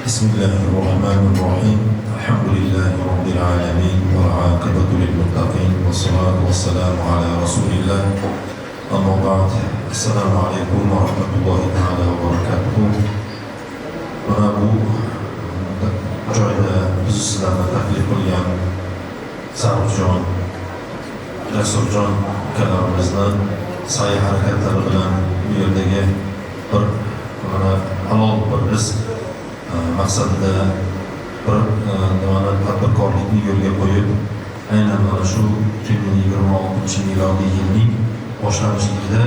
بسم الله الرحمن الرحيم الحمد لله رب العالمين والعاقبة للمتقين والصلاة والسلام على رسول الله أما بعد السلام عليكم ورحمة الله تعالى وبركاته mana bu joyda biz sizlarga taklif qilgan Sarvjon, Jasurjon akalarimizni sa'y harakatlari bilan bu yerdagi bir halol bir rizq maqsadida bir tadbirkorlikni yo'lga qo'yib, aynan mana shu 2026-milodiy yilning boshlanishida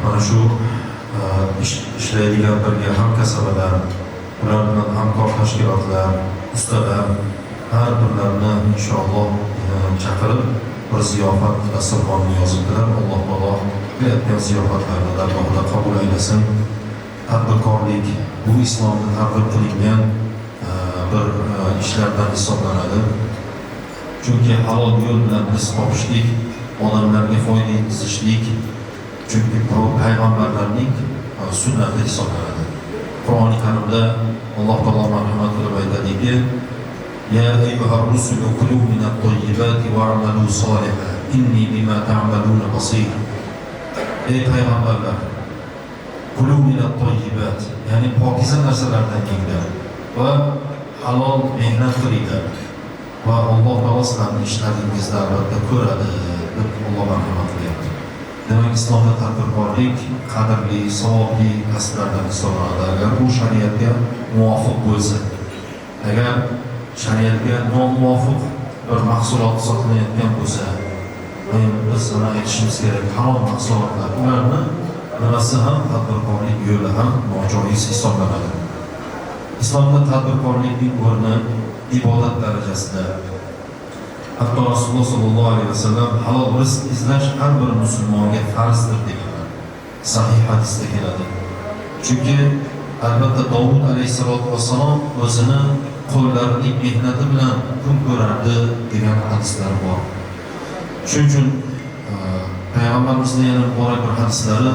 mana shu ishlaydigan birga hamkasbalar, ular bilan hamkor tashkilotlar, ustalar har birlarini inshaalloh chaqirib bir ziyofat dasturxonini yozibdilar. Alloh taolo qilayotgan ziyofatlarni dargohida qabul aylasin. Tadbirkorlik bu islomda targ'ib qilingan bir ishlardan hisoblanadi. Chunki halol yo'l bilan rizq topishlik, odamlarga foyda yetkazishlik, chunki bu payg'ambarlarning sunnati hisoblanadi. Qur'oni Karimda Alloh taolo marhamat qilib aytadiki: "Ya ayyuhar rusulu kulu minat toyyibati wa'malu solihan inni bima ta'maluna basir." Ey payg'ambarlar, kulu minat toyyibat, ya'ni pokiza narsalardan yenglar va halol mehnat qilinglar va Alloh taolo sizlarning ishlaringizni albatta ko'radi deb Alloh marhamat qilyapti. Demak, islomda tadbirkorlik qadrli, savobli kasblardan hisoblanadi. Agar bu shariatga muvofiq bo'lsa, agar shariatga nomuvofiq bir mahsulot sotilayotgan bo'lsa, biz buni aytishimiz kerak, harom mahsulotlar, ularni nimasi ham tadbirkorlik yo'li ham nojoiz hisoblanadi. Islomda tadbirkorlikning o'rni ibodat darajasida. Hatto Rasululloh sollallohu alayhi vasallam halol rizq izlash har bir musulmonga farzdir deganlar. Sahih hadisda keladi. Chunki albatta Davud alayhisolatu vassalom o'zini qo'llarining mehnati bilan kun ko'rardi degan hadislar bor. Shuning uchun payg'ambarimizning yana muborak bir hadislari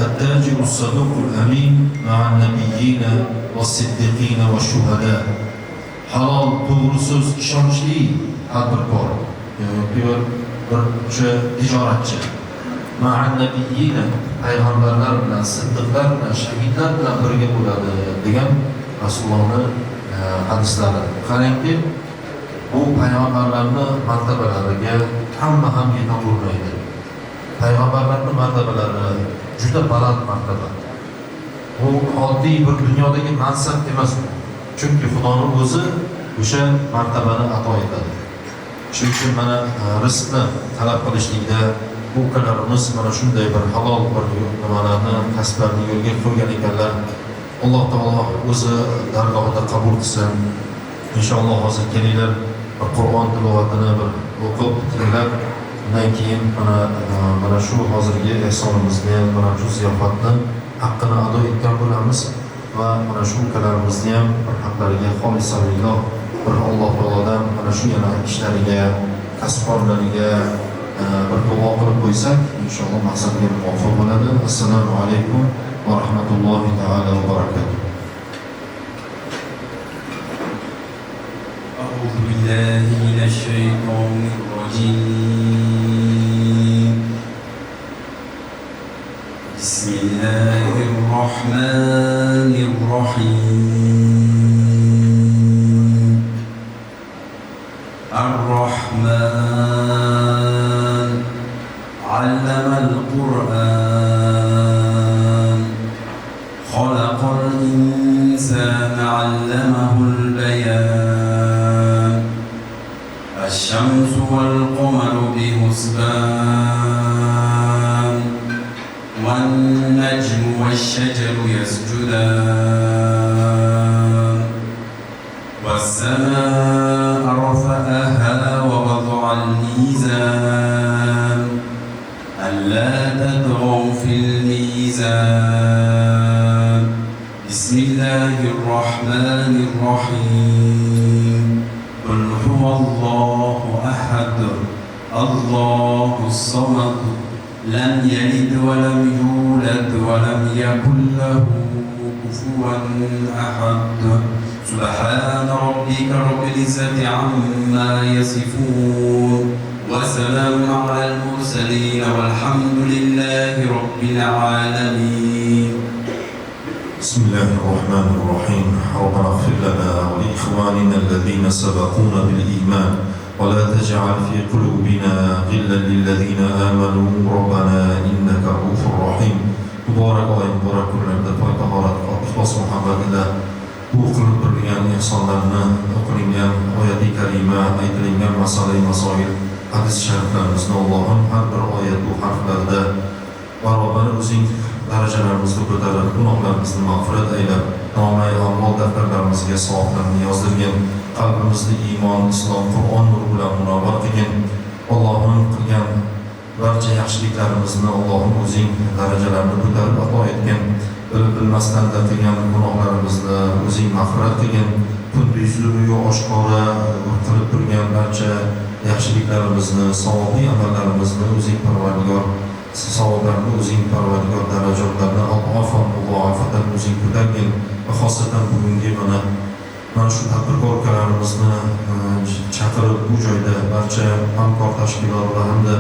التاجر الصدوق الأمين مع النبيين والصديقين والشهداء. Halol, to'g'ri so'z, ishonchli tadbirkor, bir tijoratchi. Ma'an nabiyyin, payg'ambarlar bilan, siddiqlar bilan, shahidlar bilan birga bo'ladi degan Rasulullohning hadislari. Qarangki, bu payg'ambarlarning martabalariga hamma ham yetavermaydi. Payg'ambarlarning martabalari juda baland martaba. Bu oddiy bir dunyodagi mansab emas. Chunki Xudoning o'zi o'sha martabani ato etadi. Shuning uchun mana rizqni talab qilishlikda bu ukalarimiz mana shunday bir halol bir nimalarni, kasblarni yo'lga qo'ygan ekanlar. Alloh taolo o'zi dargohida qabul qilsin. Inshaalloh hozir kelinglar, bir Qur'on tilovatini bir o'qib, tinglab, undan keyin mana shu hozirgi ehsonimizni, mana shu ziyofatni haqqini ado etgan bo'lamiz va mana shu ukalarimizni ham bir haqlariga xolisonliklar bir Alloh taolodan mana shu yana ishlariga, kasb-korlariga bir duo qilib qo'ysak, inshaalloh maqsadga muvofiq bo'ladi. Assalomu alaykum va rahmatullohi taala va barakatuh. A'udhu billahi minash shaytonir rajim. Bismillahirrahmanirrahim. Ar-Rahman 'allama al-Qur'an, khalaqal insana 'allamahul bayan. Ash-shamsu wal qamaru bihusban, wan najmu wash-shajaru yasjudan. Was-samaa'a rafa'aha wa wada'a al-mizan, alla tadghaw fil mizan. Bismillahirrahmanirrahim. Qul huwallahu ahad, Allahus samad, lam yalid wa lam yulad wa lam yakul lahu كفوا أحد سبحان ربك رب العزة عما يصفون وسلام على المرسلين والحمد لله رب العالمين. بسم الله الرحمن الرحيم. ربنا اغفر لنا ولإخواننا الذين سبقونا بالإيمان ولا تجعل في قلوبنا غلا للذين آمنوا ربنا إنك رؤوف رحيم. Mübarek ay, mübarek günlerde paytaharat, ihlas muhabbet ile bu kılıp birliğen ihsanlarını okulingan ayet-i kerime, ayetilingan masale-i masail, hadis-i şeriflerimizde Allah'ın her bir ayet bu harflerde beraber özün derecelerimizi ko'tarib, gunohlarimizni mag'firat aylab, nomai amal daftarlarimizga savoblarni yozdirgin, qalbimizni iymon, islom, Qur'on nuri bilan munavvar qilgin. Allohning qilgan barcha yaxshiliklarimizni Allohning o'zing darajalarini ko'tarib ato etgin. Bilib bilmasdan qilgan gunohlarimizni o'zing mag'firat qilgin. Kunduzi oshkora qilib turgan barcha yaxshiliklarimizni, savobli amallarimizni o'zing Parvardigor savoblarni o'zing Parvardigor darajatlarni muvoafaqatan o'zing ko'targin. Va xosatan bugungi mana shu tadbirkor ukalarimizni chaqirib bu joyda barcha hamkor tashkilotlar hamda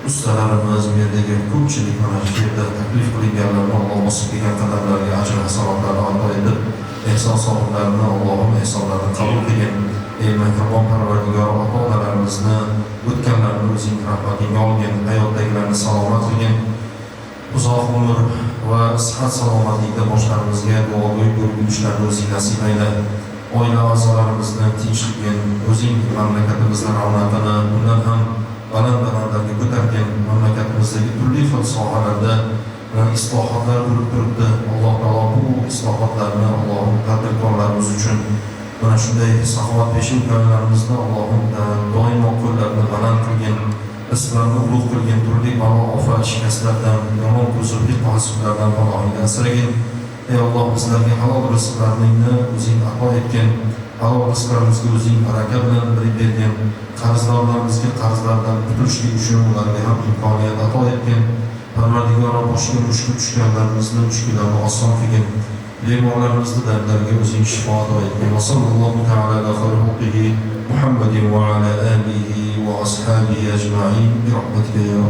ustalarimiz, bu yerdagi ko'pchilik mana shu yerda taklif qilinganlarni Alloh bosib kelgan qadamlarga ajr hasanotlarni ato etib, ehson sohiblarining Allohim ehsonlarini qabul qilgin. Ey mehribon Parvardigor, ota-onalarimizni o'tganlarni o'zing rahmatingga olgin, hayotdagilarni salomat qilgin. Uzoq umr va sihat salomatlikda boshlarimizga duogo'y bo'lishlarni o'zing nasib ayla. Oila a'zolarimizni tinchligin, o'zing mamlakatimizni ravnaqini bundan ham baland-balandlarga ko'targin. Mamlakatimizdagi turli xil sohalarda islohotlar bo'lib turibdi. Alloh taolo bu islohotlarni Allohning tadbirkorlarimiz uchun mana shunday saxovatpeshin ukalarimizni Allohim doimo qo'llarini baland qilgin, rizqlarini ulug' qilgin, turli balo ofat shikastlardan, yomon ko'zirlik ta'sirlardan Allohing asragin. Ey Alloh, bizlarga halol rizqlarni o'zing ato etgin. Halol rizqlarimizga o'zing baraka bilan bergin. Qarzdorlarimizga qarzlardan qutulishlik uchun ularga ham imkoniyat ato etgin. Parvardigor, boshga mushkul tushganlarimizni mushkullarni oson qilgin. Bemorlarimizni dardlariga o'zing shifo ato etgin. Va sallallohu ta'ala ala xalqihi Muhammadin va ala alihi va ashabihi ajma'in bi rahmatika ya